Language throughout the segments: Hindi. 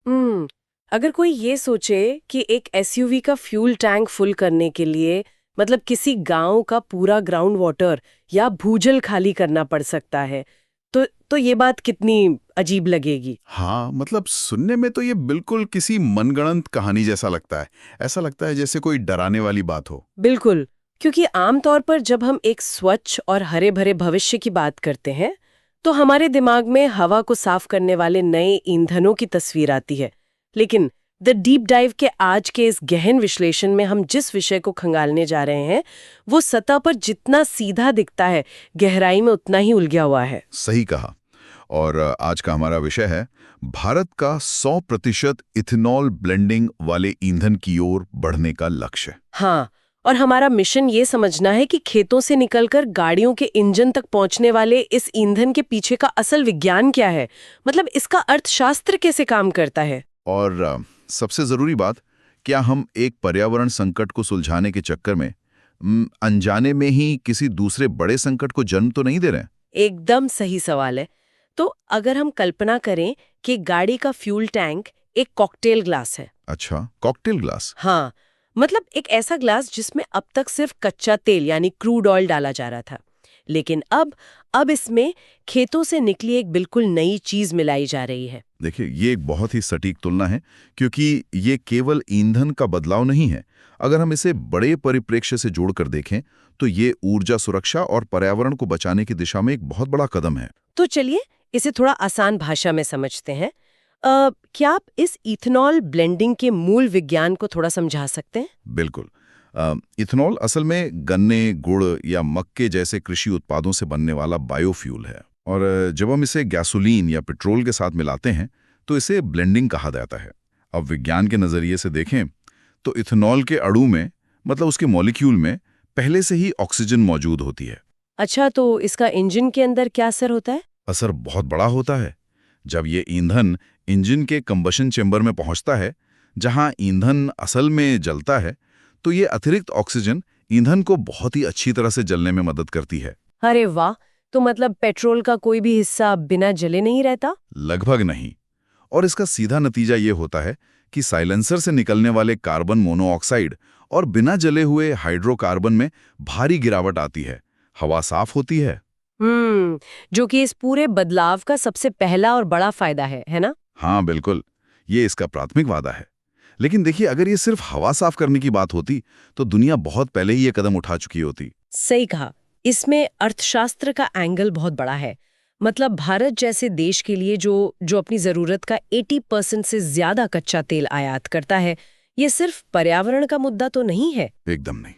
हम्म। अगर कोई ये सोचे कि एक एसयूवी का फ्यूल टैंक फुल करने के लिए मतलब किसी गांव का पूरा ग्राउंड वाटर या भूजल खाली करना पड़ सकता है, तो ये बात कितनी अजीब लगेगी। हाँ, मतलब सुनने में तो ये बिल्कुल किसी मनगढ़ंत कहानी जैसा लगता है। ऐसा लगता है जैसे कोई डराने वाली बात हो। बिल्कुल, क्योंकि आमतौर पर जब हम एक स्वच्छ और हरे भरे भविष्य की बात करते हैं तो हमारे दिमाग में हवा को साफ करने वाले नए ईंधनों की तस्वीर आती है। लेकिन द डीप डाइव के आज के इस गहन विश्लेषण में हम जिस विषय को खंगालने जा रहे हैं वो सतह पर जितना सीधा दिखता है, गहराई में उतना ही उलझा हुआ है। सही कहा। और आज का हमारा विषय है भारत का 100% इथेनॉल ब्लेंडिंग वाले ईंधन की ओर बढ़ने का लक्ष्य। हाँ, और हमारा मिशन ये समझना है कि खेतों से निकलकर गाड़ियों के इंजन तक पहुंचने वाले इस ईंधन के पीछे का असल विज्ञान क्या है, मतलब इसका अर्थशास्त्र कैसे काम करता है। और सबसे जरूरी बात, क्या हम एक पर्यावरण संकट को सुलझाने के चक्कर में अनजाने में ही किसी दूसरे बड़े संकट को जन्म तो नहीं दे रहे हैं? एकदम सही सवाल है। तो अगर हम कल्पना करें कि गाड़ी का फ्यूल टैंक एक कॉकटेल ग्लास है। अच्छा, कॉकटेल ग्लास। हाँ, मतलब एक ऐसा ग्लास जिसमें अब तक सिर्फ कच्चा तेल यानी क्रूड ऑयल डाला जा रहा था, लेकिन अब इसमें खेतों से निकली एक बिल्कुल नई चीज मिलाई जा रही है। देखिए, ये एक बहुत ही सटीक तुलना है, क्योंकि ये केवल ईंधन का बदलाव नहीं है। अगर हम इसे बड़े परिप्रेक्ष्य से जोड़कर देखें तो ये ऊर्जा सुरक्षा और पर्यावरण को बचाने की दिशा में एक बहुत बड़ा कदम है। तो चलिए इसे थोड़ा आसान भाषा में समझते हैं। क्या आप इस इथेनॉल ब्लेंडिंग के मूल विज्ञान को थोड़ा समझा सकते हैं? बिल्कुल। इथेनॉल असल में गन्ने, गुड़ या मक्के जैसे कृषि उत्पादों से बनने वाला बायोफ्यूल है। और जब हम इसे गैसोलीन या पेट्रोल के साथ मिलाते हैं तो इसे ब्लेंडिंग कहा जाता है। अब विज्ञान के नज़रिए से देखें तो इथेनॉल के अणु में, मतलब उसके मॉलिक्यूल में, पहले से ही ऑक्सीजन मौजूद होती है। अच्छा, तो इसका इंजन के अंदर क्या असर होता है? असर बहुत बड़ा होता है। जब ये ईंधन इंजन के कंबशन चेंबर में पहुंचता है, जहां ईंधन असल में जलता है, तो ये अतिरिक्त ऑक्सीजन ईंधन को बहुत ही अच्छी तरह से जलने में मदद करती है। अरे वाह! तो मतलब पेट्रोल का कोई भी हिस्सा बिना जले नहीं रहता? लगभग नहीं। और इसका सीधा नतीजा ये होता है कि साइलेंसर से निकलने वाले कार्बन मोनोऑक्साइड और बिना जले हुए हाइड्रोकार्बन में भारी गिरावट आती है। हवा साफ होती है। जो कि इस पूरे बदलाव का सबसे पहला और बड़ा फायदा है ना? हाँ, बिल्कुल। ये इसका प्राथमिक वादा है। लेकिन देखिए, अगर ये सिर्फ हवा साफ करने की बात होती तो दुनिया बहुत पहले ही ये कदम उठा चुकी होती। सही कहा। इसमें अर्थशास्त्र का एंगल बहुत बड़ा है। मतलब भारत जैसे देश के लिए जो जो अपनी जरूरत का 80% से ज्यादा कच्चा तेल आयात करता है, ये सिर्फ पर्यावरण का मुद्दा तो नहीं है। एकदम नहीं।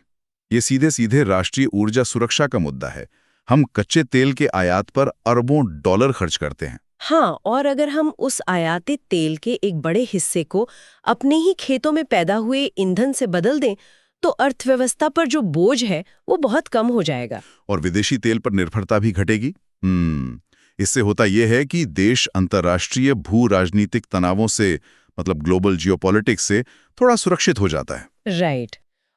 ये सीधे सीधे राष्ट्रीय ऊर्जा सुरक्षा का मुद्दा है। हम कच्चे तेल के आयात पर अरबों डॉलर खर्च करते हैं। हाँ, और अगर हम उस आयातित तेल के एक बड़े हिस्से को अपने ही खेतों में पैदा हुए ईंधन से बदल दें तो अर्थव्यवस्था पर जो बोझ है वो बहुत कम हो जाएगा। और विदेशी तेल पर निर्भरता भी घटेगी। इससे होता यह है कि देश अंतर्राष्ट्रीय भू राजनीतिक तनावों से, मतलब ग्लोबल जियोपॉलिटिक्स से, थोड़ा सुरक्षित हो जाता है। राइट।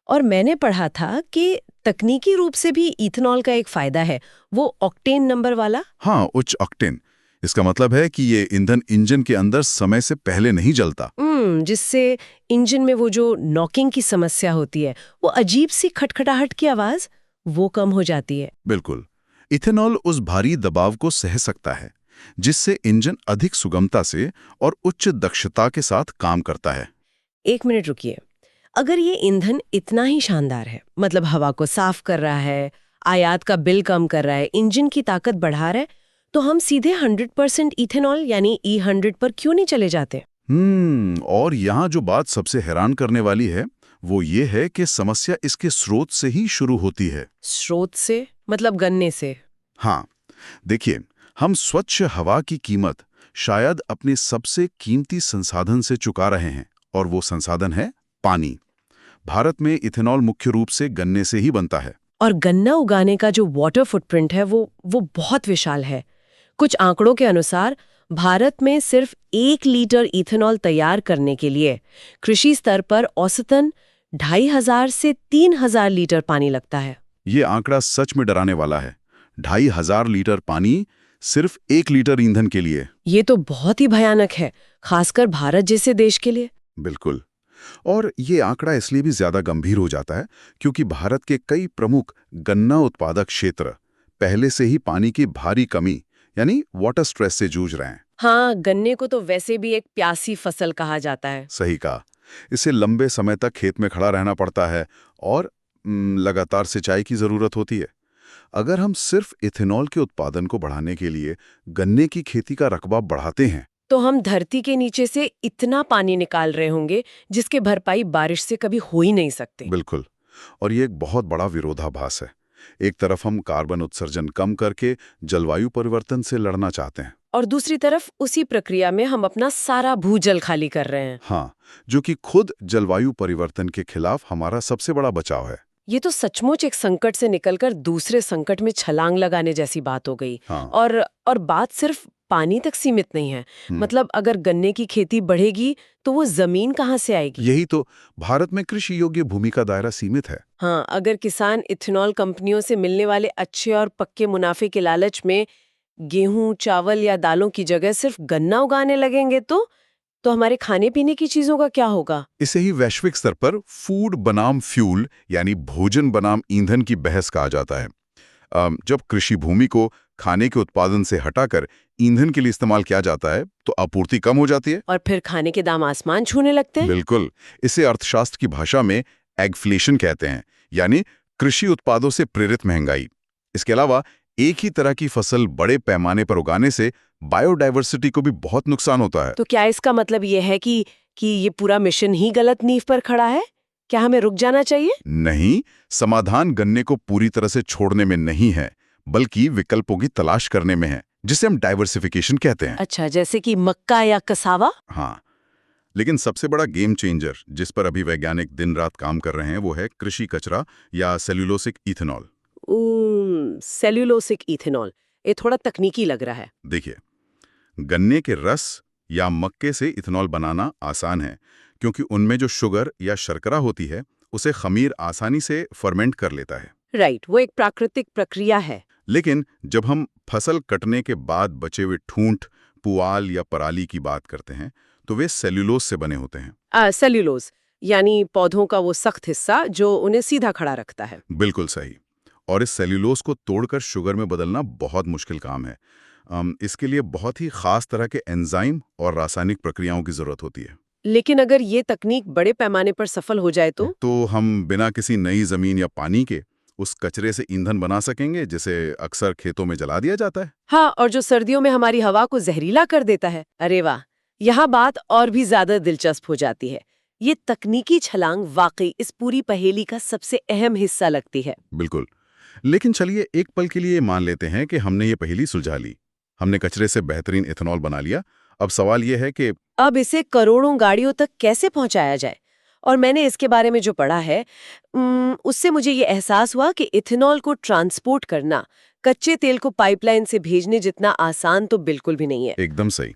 और मैंने पढ़ा था कि तकनीकी रूप से भी इथेनॉल का एक फायदा है, वो ऑक्टेन नंबर वाला। हाँ, उच्च ऑक्टेन। इसका मतलब है कि ये ईंधन इंजन के अंदर समय से पहले नहीं जलता। जिससे इंजन में वो जो नॉकिंग की समस्या होती है, वो अजीब सी खटखटाहट की आवाज, वो कम हो जाती है। बिल्कुल। इथेनॉल उस भारी दबाव को सह सकता है, जिससे इंजन अधिक सुगमता से और उच्च दक्षता के साथ काम करता है। एक मिनट रुकिए। अगर ये ईंधन इतना ही शानदार है, मतलब हवा को साफ कर रहा है, आयात का बिल कम कर रहा है, इंजन की ताकत बढ़ा रहा है, तो हम सीधे 100% इथेनॉल यानी E100 पर क्यों नहीं चले जाते? और यहाँ जो बात सबसे हैरान करने वाली है वो ये है कि समस्या इसके स्रोत से ही शुरू होती है। स्रोत से मतलब गन्ने से? हाँ, देखिए, हम स्वच्छ हवा की कीमत शायद अपने सबसे कीमती संसाधन से चुका रहे हैं, और वो संसाधन है पानी। भारत में इथेनॉल मुख्य रूप से गन्ने से ही बनता है। और गन्ना उगाने का जो वाटर फुटप्रिंट है वो बहुत विशाल है। कुछ आंकड़ों के अनुसार भारत में सिर्फ 1 लीटर इथेनॉल तैयार करने के लिए कृषि स्तर पर औसतन 2500 से 3000 लीटर पानी लगता है। ये आंकड़ा सच में डराने वाला है। 2500 लीटर पानी सिर्फ 1 लीटर ईंधन के लिए। ये तो बहुत ही भयानक है, खासकर भारत जैसे देश के लिए। बिल्कुल। और ये आंकड़ा इसलिए भी ज्यादा गंभीर हो जाता है क्योंकि भारत के कई प्रमुख गन्ना उत्पादक क्षेत्र पहले से ही पानी की भारी कमी यानी वाटर स्ट्रेस से जूझ रहे हैं। हाँ, गन्ने को तो वैसे भी एक प्यासी फसल कहा जाता है। सही कहा। इसे लंबे समय तक खेत में खड़ा रहना पड़ता है और लगातार सिंचाई की जरूरत होती है। अगर हम सिर्फ इथेनॉल के उत्पादन को बढ़ाने के लिए गन्ने की खेती का रकबा बढ़ाते हैं तो हम धरती के नीचे से इतना पानी निकाल रहे होंगे जिसके भरपाई बारिश से कभी हो ही नहीं सकती। बिल्कुल। और ये एक बहुत बड़ा विरोधाभास है। एक तरफ हम कार्बन उत्सर्जन कम करके जलवायु परिवर्तन से लड़ना चाहते हैं और दूसरी तरफ उसी प्रक्रिया में हम अपना सारा भूजल खाली कर रहे हैं। हाँ, जो कि खुद जलवायु परिवर्तन के खिलाफ हमारा सबसे बड़ा बचाव है। ये तो सचमुच एक संकट से निकलकर दूसरे संकट में छलांग लगाने जैसी बात हो गई। हाँ। और बात सिर्फ पानी तक सीमित नहीं है। मतलब अगर गन्ने की खेती बढ़ेगी तो वो जमीन कहाँ से आएगी? यही तो, भारत में कृषि योग्य भूमि का दायरा सीमित है। हाँ, अगर किसान इथेनॉल कंपनियों से मिलने वाले अच्छे और पक्के मुनाफे के लालच में गेहूं, चावल या दालों की जगह सिर्फ गन्ना उगाने लगेंगे तो हमारे खाने पीने की चीजों का क्या होगा? इसे ही वैश्विक स्तर पर फूड बनाम फ्यूल यानी भोजन बनाम ईंधन की बहस कहा जाता है। जब कृषि भूमि को खाने के उत्पादन से हटाकर ईंधन के लिए इस्तेमाल किया जाता है तो आपूर्ति कम हो जाती है और फिर खाने के दाम आसमान छूने लगते हैं। बिल्कुल। इसे अर्थशास्त्र की भाषा में एगफ्लेशन कहते हैं, यानी कृषि उत्पादों से प्रेरित महंगाई। इसके अलावा एक ही तरह की फसल बड़े पैमाने पर उगाने से बायोडायवर्सिटी को भी बहुत नुकसान होता है। तो क्या इसका मतलब ये है कि ये पूरा मिशन ही गलत नींव पर खड़ा है? क्या हमें रुक जाना चाहिए? नहीं, समाधान गन्ने को पूरी तरह से छोड़ने में नहीं है, बल्कि विकल्पों की तलाश करने में है, जिसे हम डाइवर्सिफिकेशन कहते हैं। अच्छा, जैसे कि मक्का या कसावा? हाँ, लेकिन सबसे बड़ा गेम चेंजर जिस पर अभी वैज्ञानिक दिन रात काम कर रहे हैं वो है कृषि कचरा या सेल्यूलोसिक इथेनॉल। सेल्यूलोसिक इथेनॉल, ये थोड़ा तकनीकी लग रहा है। देखिए, गन्ने के रस या मक्के से इथेनॉल बनाना आसान है क्योंकि उनमें जो शुगर या शर्करा होती है उसे खमीर आसानी से फर्मेंट कर लेता है। राइट, वो एक प्राकृतिक प्रक्रिया है। लेकिन जब हम फसल कटने के बाद बचे हुए ठूंठ, पुआल या पराली की बात करते हैं तो वे सेल्यूलोज से बने होते हैं। सेल्यूलोज यानी पौधों का वो सख्त हिस्सा जो उन्हें सीधा खड़ा रखता है। बिल्कुल सही। और इस सेल्यूलोज को तोड़कर शुगर में बदलना बहुत मुश्किल काम है। इसके लिए बहुत ही खास तरह के एंजाइम और रासायनिक प्रक्रियाओं की जरूरत होती है। लेकिन अगर ये तकनीक बड़े पैमाने पर सफल हो जाए तो हम बिना किसी नई जमीन या पानी के उस कचरे से ईंधन बना सकेंगे, जिसे अक्सर खेतों में जला दिया जाता है। हाँ, और जो सर्दियों में हमारी हवा को जहरीला कर देता है। अरे वाह, यहाँ बात और भी ज्यादा दिलचस्प हो जाती है। ये तकनीकी छलांग वाकई इस पूरी पहेली का सबसे अहम हिस्सा लगती है। बिल्कुल। लेकिन चलिए एक पल के लिए मान लेते हैं कि हमने ये पहेली सुलझा ली, हमने कचरे से बेहतरीन इथेनॉल बना लिया। अब सवाल ये है कि अब इसे करोड़ों गाड़ियों तक कैसे पहुंचाया जाए? और मैंने इसके बारे में जो पढ़ा है उससे मुझे ये एहसास हुआ कि इथेनॉल को ट्रांसपोर्ट करना कच्चे तेल को पाइपलाइन से भेजने जितना आसान तो बिल्कुल भी नहीं है। एकदम सही।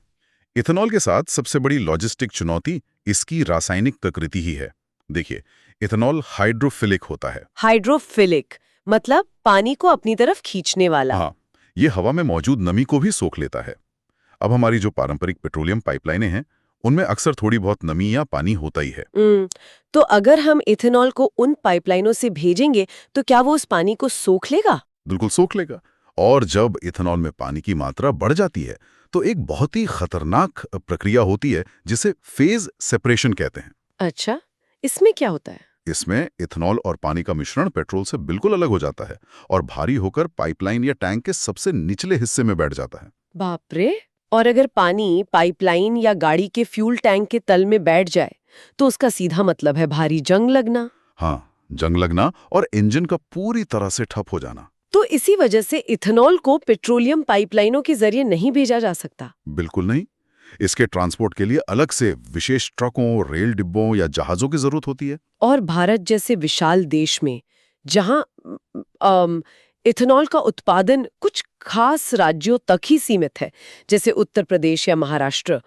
इथेनॉल के साथ सबसे बड़ी लॉजिस्टिक चुनौती इसकी रासायनिक प्रकृति ही है। देखिए, इथेनॉल हाइड्रोफिलिक होता है। हाइड्रोफिलिक मतलब पानी को अपनी तरफ खींचने वाला। हाँ, ये हवा में मौजूद नमी को भी सोख लेता है। अब हमारी जो पारंपरिक पेट्रोलियम पाइपलाइनें हैं उनमें अक्सर थोड़ी बहुत नमी या पानी होता ही है। तो अगर हम इथेनॉल को उन पाइपलाइनों से भेजेंगे तो क्या वो उस पानी को सोख लेगा? बिल्कुल सोख लेगा। और जब इथेनॉल में पानी की मात्रा बढ़ जाती है तो एक बहुत ही खतरनाक प्रक्रिया होती है जिसे फेज सेपरेशन कहते हैं। अच्छा, इसमें क्या होता है? इसमें इथेनॉल और पानी का मिश्रण पेट्रोल से बिल्कुल अलग हो जाता है और भारी होकर पाइपलाइन या टैंक के सबसे निचले हिस्से में बैठ जाता है। बाप रे! और अगर पानी पाइपलाइन या गाड़ी के फ्यूल टैंक के तल में बैठ जाए तो उसका सीधा मतलब है भारी जंग लगना। हाँ, जंग लगना और इंजन का पूरी तरह से ठप हो जाना। तो इसी वजह से इथेनॉल को पेट्रोलियम पाइपलाइनों के जरिए नहीं भेजा जा सकता। बिल्कुल नहीं। इसके ट्रांसपोर्ट के लिए अलग से विशेष ट्रकों, रेल डिब्बों या जहाजों की जरूरत होती है। और भारत जैसे विशाल देश में जहां इथेनॉल का उत्पादन कुछ खास राज्यों तक ही सीमित है, जैसे उत्तर प्रदेश या महाराष्ट्र,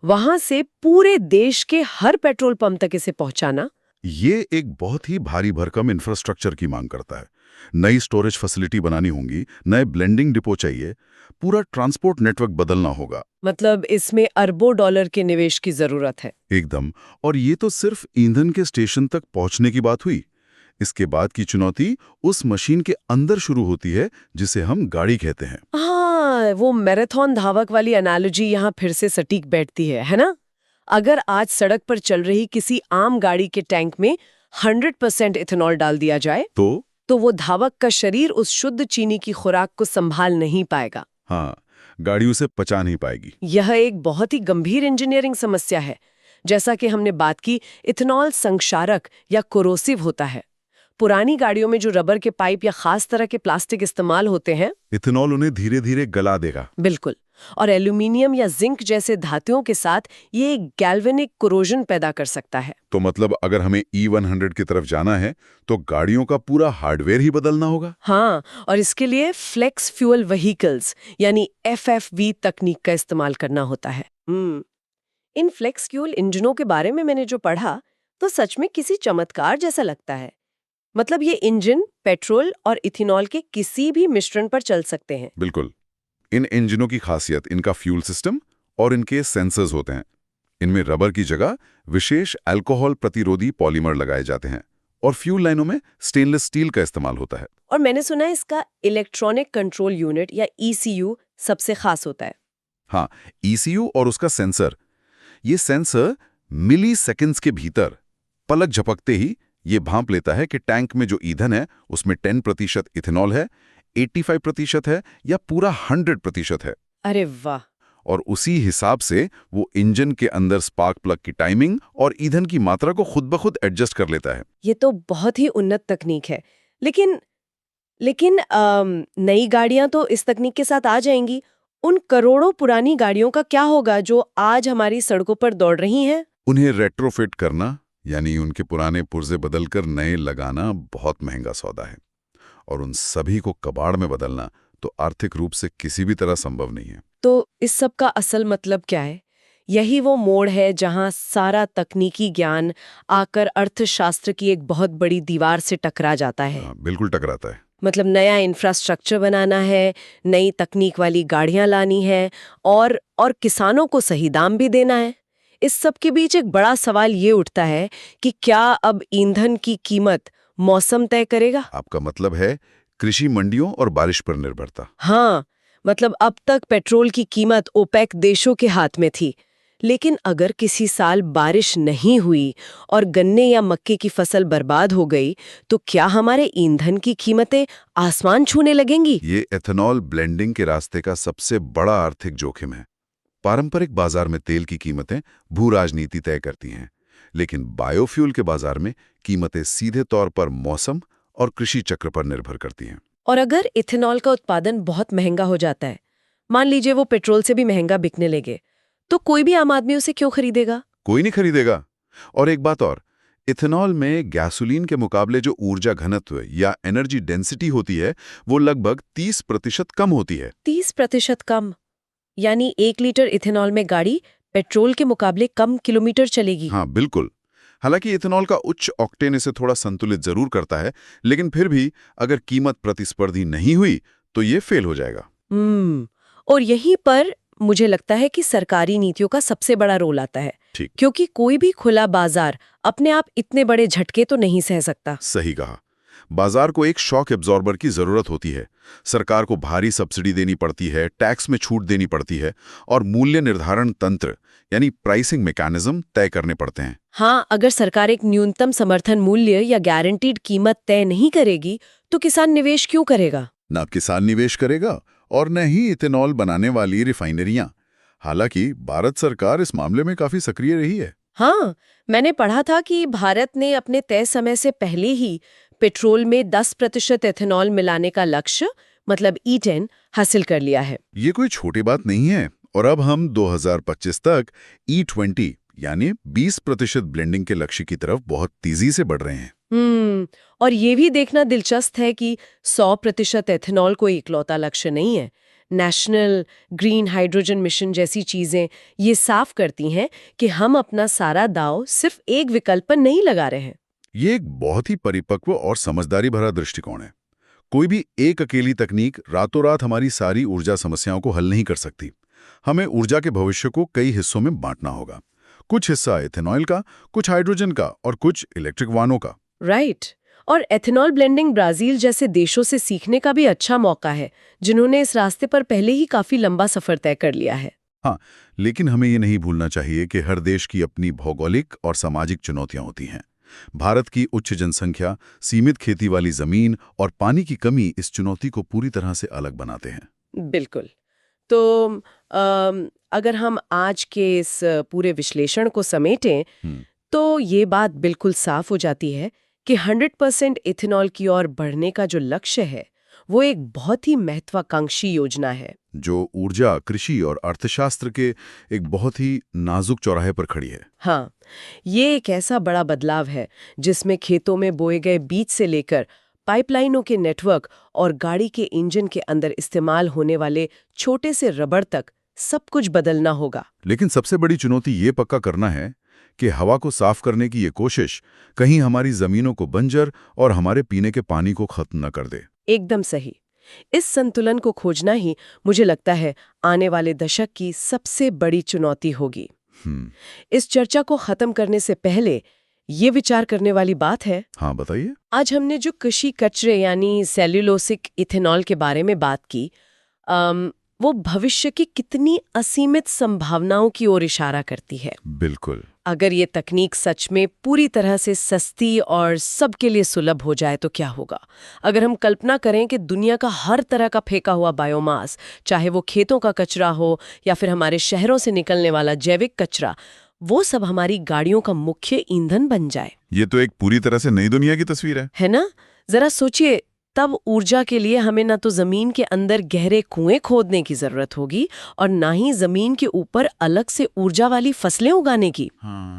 वहां से पूरे देश के हर पेट्रोल पंप तक इसे पहुंचाना ये एक बहुत ही भारी भरकम इंफ्रास्ट्रक्चर की मांग करता है। नई स्टोरेज फैसिलिटी बनानी होंगी, नए ब्लेंडिंग डिपो चाहिए, पूरा ट्रांसपोर्ट नेटवर्क बदलना होगा। मतलब इसमें अरबों डॉलर के निवेश की जरूरत है। एकदम। और ये तो सिर्फ ईंधन के स्टेशन तक पहुंचने की बात हुई। इसके बाद की चुनौती उस मशीन के अंदर शुरू होती है जिसे हम गाड़ी कहते हैं। हाँ, वो मैराथन धावक वाली एनालॉजी यहाँ फिर से सटीक बैठती है ना? अगर आज सड़क पर चल रही किसी आम गाड़ी के टैंक में 100% इथेनॉल डाल दिया जाए तो वो धावक का शरीर उस शुद्ध चीनी की खुराक को संभाल नहीं पाएगा। हाँ, गाड़ी उसे पचा नहीं पाएगी। यह एक बहुत ही गंभीर इंजीनियरिंग समस्या है। जैसा कि हमने बात की, इथेनॉल संक्षारक या कोरोसिव होता है। पुरानी गाड़ियों में जो रबर के पाइप या खास तरह के प्लास्टिक इस्तेमाल होते हैं, इथेनॉल उन्हें धीरे धीरे गला देगा। बिल्कुल। और एल्यूमिनियम या जिंक जैसे धातुओं के साथ ये एक गैल्वेनिक कोरोजन पैदा कर सकता है। तो मतलब अगर हमें E100 की तरफ जाना है तो गाड़ियों का पूरा हार्डवेयर ही बदलना होगा। हाँ, और इसके लिए फ्लेक्स फ्यूल व्हीकल्स यानी FFV तकनीक का इस्तेमाल करना होता है। इन फ्लेक्स फ्यूल इंजनों के बारे में मैंने जो पढ़ा तो सच में किसी चमत्कार जैसा लगता है। मतलब ये इंजन पेट्रोल और इथेनॉल के किसी भी मिश्रण पर चल सकते हैं। बिल्कुल। इन इंजनों की खासियत इनका फ्यूल सिस्टम और इनके सेंसर्स होते हैं। इनमें रबर की जगह विशेष अल्कोहल प्रतिरोधी पॉलीमर लगाए जाते हैं और फ्यूल लाइनों में स्टेनलेस स्टील का इस्तेमाल होता है। और मैंने सुना है इसका इलेक्ट्रॉनिक कंट्रोल यूनिट या ECU सबसे खास होता है। हाँ, ECU और उसका सेंसर। ये सेंसर मिली सेकेंड्स के भीतर पलक झपकते ही ये भांप लेता है कि टैंक में जो ईंधन है उसमें 10% इथेनॉल है, 85% है या पूरा 100% है। अरे वाह! और उसी हिसाब से वो इंजन के अंदर स्पार्क प्लग की टाइमिंग और ईंधन की मात्रा को खुद ब खुद एडजस्ट कर लेता है। ये तो बहुत ही उन्नत तकनीक है। लेकिन नई गाड़ियां तो इस तकनीक के साथ आ जाएंगी। उन करोड़ों पुरानी गाड़ियों का क्या होगा जो आज हमारी सड़कों पर दौड़ रही हैं? उन्हें रेट्रोफिट करना, यानी उनके पुराने पुर्जे बदलकर नए लगाना बहुत महंगा सौदा है। और उन सभी को कबाड़ में बदलना तो आर्थिक रूप से किसी भी तरह संभव नहीं है। तो इस सब का असल मतलब क्या है? यही वो मोड़ है जहां सारा तकनीकी ज्ञान आकर अर्थशास्त्र की एक बहुत बड़ी दीवार से टकरा जाता है। बिल्कुल टकराता है। मतलब नया इंफ्रास्ट्रक्चर बनाना है, नई तकनीक वाली गाड़ियां लानी है और किसानों को सही दाम भी देना है। इस सब के बीच एक बड़ा सवाल ये उठता है कि क्या अब ईंधन की कीमत मौसम तय करेगा? आपका मतलब है कृषि मंडियों और बारिश पर निर्भरता? हाँ, मतलब अब तक पेट्रोल की कीमत ओपेक देशों के हाथ में थी, लेकिन अगर किसी साल बारिश नहीं हुई और गन्ने या मक्के की फसल बर्बाद हो गई, तो क्या हमारे ईंधन की कीमतें आसमान छूने लगेंगी? ये एथेनॉल ब्लेंडिंग के रास्ते का सबसे बड़ा आर्थिक जोखिम है। पारंपरिक बाजार में तेल की कीमतें भू राजनीति तय करती हैं, लेकिन बायोफ्यूल के बाजार में कीमतें सीधे तौर पर मौसम और कृषि चक्र पर निर्भर करती हैं। और अगर इथेनॉल का उत्पादन बहुत महंगा हो जाता है, मान लीजिए वो पेट्रोल से भी महंगा बिकने लगे, तो कोई भी आम आदमी उसे क्यों खरीदेगा? कोई नहीं खरीदेगा। और एक बात और, इथेनॉल में गैसोलीन के मुकाबले जो ऊर्जा घनत्व या एनर्जी डेंसिटी होती है वो लगभग 30% कम होती है। 30% कम? यानी 1 लीटर इथेनॉल में गाड़ी पेट्रोल के मुकाबले कम किलोमीटर चलेगी? हाँ, बिल्कुल। हालांकि इथेनॉल का उच्च ऑक्टेन इसे थोड़ा संतुलित जरूर करता है, लेकिन फिर भी अगर कीमत प्रतिस्पर्धी नहीं हुई तो ये फेल हो जाएगा। और यहीं पर मुझे लगता है कि सरकारी नीतियों का सबसे बड़ा रोल आता है। ठीक। क्योंकि कोई भी खुला बाजार अपने आप इतने बड़े झटके तो नहीं सह सकता। सही कहा। बाजार को एक शॉक एब्जॉर्बर की जरूरत होती है। सरकार को भारी सब्सिडी देनी पड़ती है, टैक्स में छूट देनी पड़ती है और मूल्य निर्धारण तंत्र यानी प्राइसिंग मैकेनिज्म तय करने पड़ते हैं। हाँ, अगर सरकार एक न्यूनतम समर्थन मूल्य या गारंटीड कीमत तय नहीं करेगी तो किसान निवेश क्यों करेगा? न किसान निवेश करेगा और न ही इथेनॉल बनाने वाली रिफाइनरियां। हालांकि भारत सरकार इस मामले में काफी सक्रिय रही है। हाँ, मैंने पढ़ा था कि भारत ने अपने तय समय से पहले ही पेट्रोल में 10% एथेनॉल मिलाने का लक्ष्य मतलब E10 हासिल कर लिया है। ये कोई छोटी बात नहीं है। और अब हम 2025 तक E20 यानी 20% ब्लेंडिंग के लक्ष्य की तरफ बहुत तेजी से बढ़ रहे हैं। और ये भी देखना दिलचस्प है कि 100% एथेनॉल कोई इकलौता लक्ष्य नहीं है। नेशनल ग्रीन हाइड्रोजन मिशन जैसी चीजें ये साफ करती हैं कि हम अपना सारा दांव सिर्फ एक विकल्प पर नहीं लगा रहे हैं। ये एक बहुत ही परिपक्व और समझदारी भरा दृष्टिकोण है। कोई भी एक अकेली तकनीक रातों रात हमारी सारी ऊर्जा समस्याओं को हल नहीं कर सकती। हमें ऊर्जा के भविष्य को कई हिस्सों में बांटना होगा। कुछ हिस्सा इथेनॉल का, कुछ हाइड्रोजन का और कुछ इलेक्ट्रिक वाहनों का। राइट। और एथेनॉल ब्लेंडिंग ब्राजील जैसे देशों से सीखने का भी अच्छा मौका है, जिन्होंने इस रास्ते पर पहले ही काफी लंबा सफर तय कर लिया है। हाँ, लेकिन हमें ये नहीं भूलना चाहिए कि हर देश की अपनी भौगोलिक और सामाजिक चुनौतियां होती हैं। भारत की उच्च जनसंख्या, सीमित खेती वाली जमीन और पानी की कमी इस चुनौती को पूरी तरह से अलग बनाते हैं। बिल्कुल। तो अगर हम आज के इस पूरे विश्लेषण को समेटें, तो ये बात बिल्कुल साफ हो जाती है कि 100% इथेनॉल की ओर बढ़ने का जो लक्ष्य है, वो एक बहुत ही महत्वाकांक्षी योजना है, जो ऊर्जा, कृषि और अर्थशास्त्र के एक बहुत ही नाजुक चौराहे पर खड़ी है। हाँ, ये एक ऐसा बड़ा बदलाव है जिसमें खेतों में बोए गए बीज से लेकर पाइपलाइनों के नेटवर्क और गाड़ी के इंजन के अंदर इस्तेमाल होने वाले छोटे से रबड़ तक सब कुछ बदलना होगा। लेकिन सबसे बड़ी चुनौती ये पक्का करना है कि हवा को साफ करने की ये कोशिश कहीं हमारी जमीनों को बंजर और हमारे पीने के पानी को खत्म न कर दे। एकदम सही। इस संतुलन को खोजना ही, मुझे लगता है, आने वाले दशक की सबसे बड़ी चुनौती होगी। इस चर्चा को खत्म करने से पहले ये विचार करने वाली बात है। हाँ, बताइए। आज हमने जो कृषि कचरे यानी सेल्यूलोसिक इथेनॉल के बारे में बात की, वो भविष्य की कितनी असीमित संभावनाओं की ओर इशारा करती है। बिल्कुल। अगर ये तकनीक सच में पूरी तरह से सस्ती और सबके लिए सुलभ हो जाए तो क्या होगा? अगर हम कल्पना करें कि दुनिया का हर तरह का फेंका हुआ बायोमास, चाहे वो खेतों का कचरा हो या फिर हमारे शहरों से निकलने वाला जैविक कचरा, वो सब हमारी गाड़ियों का मुख्य ईंधन बन जाए। ये तो एक पूरी तरह से नई दुनिया की तस्वीर है ना? जरा सोचिए, तब ऊर्जा के लिए हमें ना तो जमीन के अंदर गहरे कुएं खोदने की जरूरत होगी और ना ही जमीन के ऊपर अलग से ऊर्जा वाली फसलें उगाने की।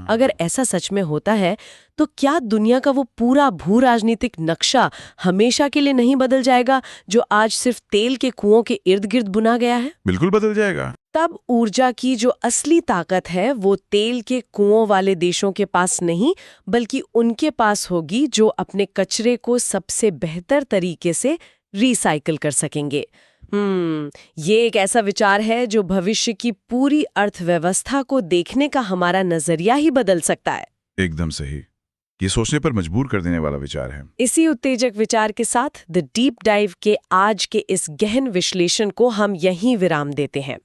अगर ऐसा सच में होता है तो क्या दुनिया का वो पूरा भू राजनीतिक नक्शा हमेशा के लिए नहीं बदल जाएगा, जो आज सिर्फ तेल के कुओं के इर्द गिर्द बुना गया है? बिल्कुल बदल जाएगा। तब ऊर्जा की जो असली ताकत है वो तेल के कुओं वाले देशों के पास नहीं, बल्कि उनके पास होगी जो अपने कचरे को सबसे बेहतर तरीके से रिसाइकिल कर सकेंगे। ये एक ऐसा विचार है जो भविष्य की पूरी अर्थव्यवस्था को देखने का हमारा नजरिया ही बदल सकता है। एकदम सही। ये सोचने पर मजबूर कर देने वाला विचार है। इसी उत्तेजक विचार के साथ द डीप डाइव के आज के इस गहन विश्लेषण को हम यहीं विराम देते हैं।